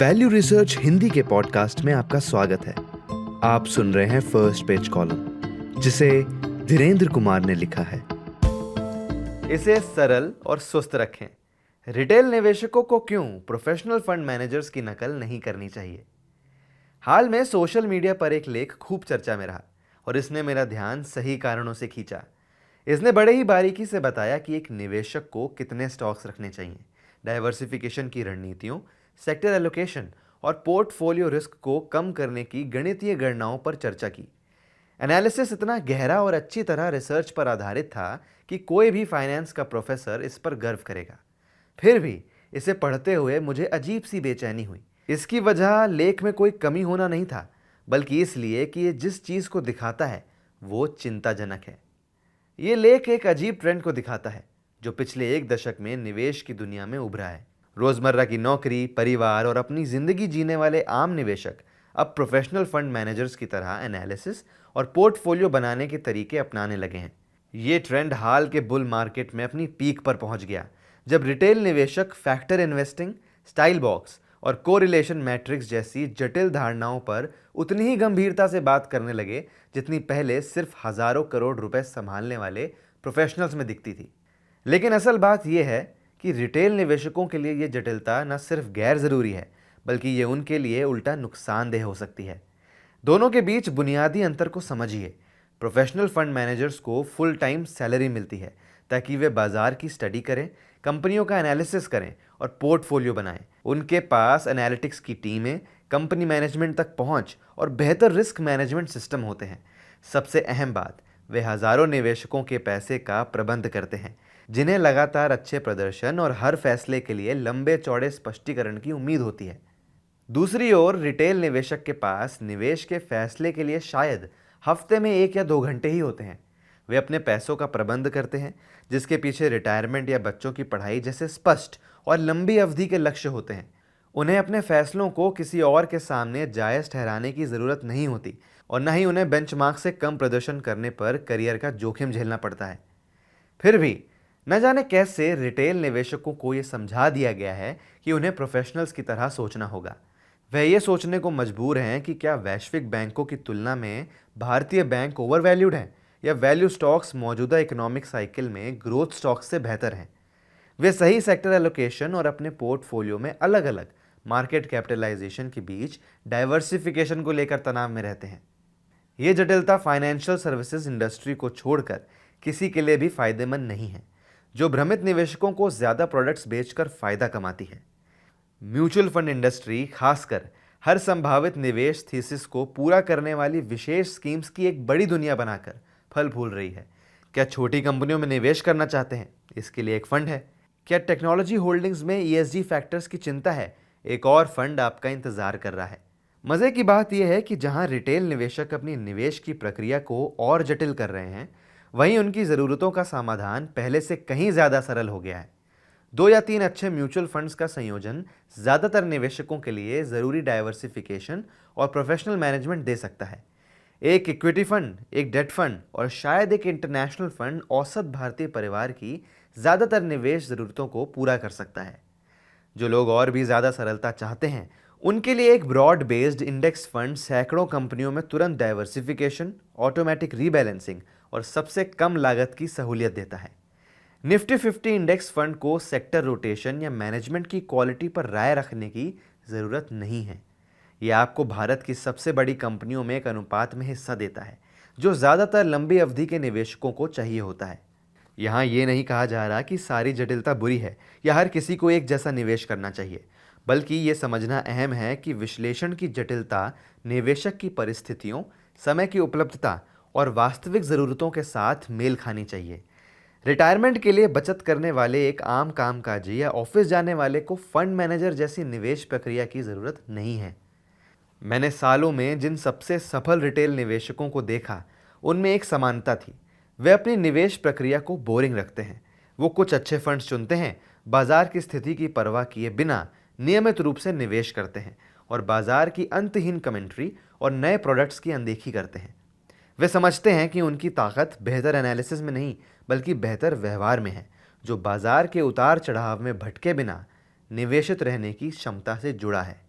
Value research Hindi के podcast में आपका स्वागत है। आप सुन रहे हैं फर्स्ट पेज कॉलम, जिसे धीरेन्द्र कुमार ने लिखा है। इसे सरल और सुस्त रखें। रिटेल निवेशकों को क्यों प्रोफेशनल फंड मैनेजर्स की नकल नहीं करनी चाहिए। हाल में सोशल मीडिया पर एक लेख खूब चर्चा में रहा और इसने मेरा ध्यान सही कारणों से खींचा। इसने बड़े ही बारीकी से बताया कि एक निवेशक को कितने स्टॉक्स रखने चाहिए, डाइवर्सिफिकेशन की रणनीतियों, सेक्टर एलोकेशन और पोर्टफोलियो रिस्क को कम करने की गणितीय गणनाओं पर चर्चा की। एनालिसिस इतना गहरा और अच्छी तरह रिसर्च पर आधारित था कि कोई भी फाइनेंस का प्रोफेसर इस पर गर्व करेगा। फिर भी इसे पढ़ते हुए मुझे अजीब सी बेचैनी हुई। इसकी वजह लेख में कोई कमी होना नहीं था, बल्कि इसलिए कि ये जिस चीज़ को दिखाता है वो चिंताजनक है। ये लेख एक अजीब ट्रेंड को दिखाता है जो पिछले एक दशक में निवेश की दुनिया में उभरा है। रोजमर्रा की नौकरी, परिवार और अपनी जिंदगी जीने वाले आम निवेशक अब प्रोफेशनल फंड मैनेजर्स की तरह एनालिसिस और पोर्टफोलियो बनाने के तरीके अपनाने लगे हैं। ये ट्रेंड हाल के बुल मार्केट में अपनी पीक पर पहुंच गया, जब रिटेल निवेशक फैक्टर इन्वेस्टिंग, स्टाइल बॉक्स और कोरिलेशन मैट्रिक्स जैसी जटिल धारणाओं पर उतनी ही गंभीरता से बात करने लगे जितनी पहले सिर्फ हजारों करोड़ रुपए संभालने वाले प्रोफेशनल्स में दिखती थी। लेकिन असल बात यह है कि रिटेल निवेशकों के लिए यह जटिलता न सिर्फ गैर ज़रूरी है, बल्कि ये उनके लिए उल्टा नुकसानदेह हो सकती है। दोनों के बीच बुनियादी अंतर को समझिए। प्रोफेशनल फंड मैनेजर्स को फुल टाइम सैलरी मिलती है ताकि वे बाजार की स्टडी करें, कंपनियों का एनालिसिस करें और पोर्टफोलियो बनाएं। उनके पास एनालिटिक्स की टीमें, कंपनी मैनेजमेंट तक पहुंच और बेहतर रिस्क मैनेजमेंट सिस्टम होते हैं। सबसे अहम बात, वे हजारों निवेशकों के पैसे का प्रबंध करते हैं, जिन्हें लगातार अच्छे प्रदर्शन और हर फैसले के लिए लंबे चौड़े स्पष्टीकरण की उम्मीद होती है। दूसरी ओर रिटेल निवेशक के पास निवेश के फैसले के लिए शायद हफ्ते में 1 या 2 घंटे ही होते हैं। वे अपने पैसों का प्रबंध करते हैं, जिसके पीछे रिटायरमेंट या बच्चों की पढ़ाई जैसे स्पष्ट और लंबी अवधि के लक्ष्य होते हैं। उन्हें अपने फैसलों को किसी और के सामने जायज़ ठहराने की ज़रूरत नहीं होती और न ही उन्हें बेंचमार्क से कम प्रदर्शन करने पर करियर का जोखिम झेलना पड़ता है। फिर भी न जाने कैसे रिटेल निवेशकों को ये समझा दिया गया है कि उन्हें प्रोफेशनल्स की तरह सोचना होगा। वह ये सोचने को मजबूर हैं कि क्या वैश्विक बैंकों की तुलना में भारतीय बैंक ओवरवैल्यूड हैं या वैल्यू स्टॉक्स मौजूदा इकोनॉमिक साइकिल में ग्रोथ स्टॉक्स से बेहतर हैं। वे सही सेक्टर एलोकेशन और अपने पोर्टफोलियो में अलग अलग मार्केट कैपिटलाइजेशन के बीच डाइवर्सिफिकेशन को लेकर तनाव में रहते हैं। ये जटिलता फाइनेंशियल सर्विसेज इंडस्ट्री को छोड़कर किसी के लिए भी फायदेमंद नहीं है, जो भ्रमित निवेशकों को ज़्यादा प्रोडक्ट्स बेचकर फ़ायदा कमाती है। म्यूचुअल फंड इंडस्ट्री खासकर हर संभावित निवेश थीसिस को पूरा करने वाली विशेष स्कीम्स की एक बड़ी दुनिया बनाकर फल फूल रही है। क्या छोटी कंपनियों में निवेश करना चाहते हैं? इसके लिए एक फंड है। क्या टेक्नोलॉजी होल्डिंग्स में ESG फैक्टर्स की चिंता है? एक और फंड आपका इंतजार कर रहा है। मज़े की बात यह है कि जहां रिटेल निवेशक अपनी निवेश की प्रक्रिया को और जटिल कर रहे हैं, वहीं उनकी ज़रूरतों का समाधान पहले से कहीं ज़्यादा सरल हो गया है। 2 या 3 अच्छे म्यूचुअल फंड्स का संयोजन ज़्यादातर निवेशकों के लिए ज़रूरी डाइवर्सिफिकेशन और प्रोफेशनल मैनेजमेंट दे सकता है। एक इक्विटी फंड, एक डेट फंड और शायद एक इंटरनेशनल फंड औसत भारतीय परिवार की ज़्यादातर निवेश ज़रूरतों को पूरा कर सकता है। जो लोग और भी ज़्यादा सरलता चाहते हैं, उनके लिए एक ब्रॉड बेस्ड इंडेक्स फंड सैकड़ों कंपनियों में तुरंत डाइवर्सिफिकेशन, ऑटोमेटिक रीबैलेंसिंग और सबसे कम लागत की सहूलियत देता है। निफ्टी 50 इंडेक्स फंड को सेक्टर रोटेशन या मैनेजमेंट की क्वालिटी पर राय रखने की ज़रूरत नहीं है। यह आपको भारत की सबसे बड़ी कंपनियों में एक अनुपात में हिस्सा देता है, जो ज़्यादातर लंबी अवधि के निवेशकों को चाहिए होता है। यहाँ ये नहीं कहा जा रहा कि सारी जटिलता बुरी है या हर किसी को एक जैसा निवेश करना चाहिए, बल्कि ये समझना अहम है कि विश्लेषण की जटिलता निवेशक की परिस्थितियों, समय की उपलब्धता और वास्तविक ज़रूरतों के साथ मेल खानी चाहिए। रिटायरमेंट के लिए बचत करने वाले एक आम कामकाजी या ऑफिस जाने वाले को फंड मैनेजर जैसी निवेश प्रक्रिया की ज़रूरत नहीं है। मैंने सालों में जिन सबसे सफल रिटेल निवेशकों को देखा, उनमें एक समानता थी। वे अपनी निवेश प्रक्रिया को बोरिंग रखते हैं। वो कुछ अच्छे फंड्स चुनते हैं, बाजार की स्थिति की परवाह किए बिना नियमित रूप से निवेश करते हैं और बाजार की अंतहीन कमेंट्री और नए प्रोडक्ट्स की अनदेखी करते हैं। वे समझते हैं कि उनकी ताकत बेहतर एनालिसिस में नहीं, बल्कि बेहतर व्यवहार में है, जो बाजार के उतार चढ़ाव में भटके बिना निवेशित रहने की क्षमता से जुड़ा है।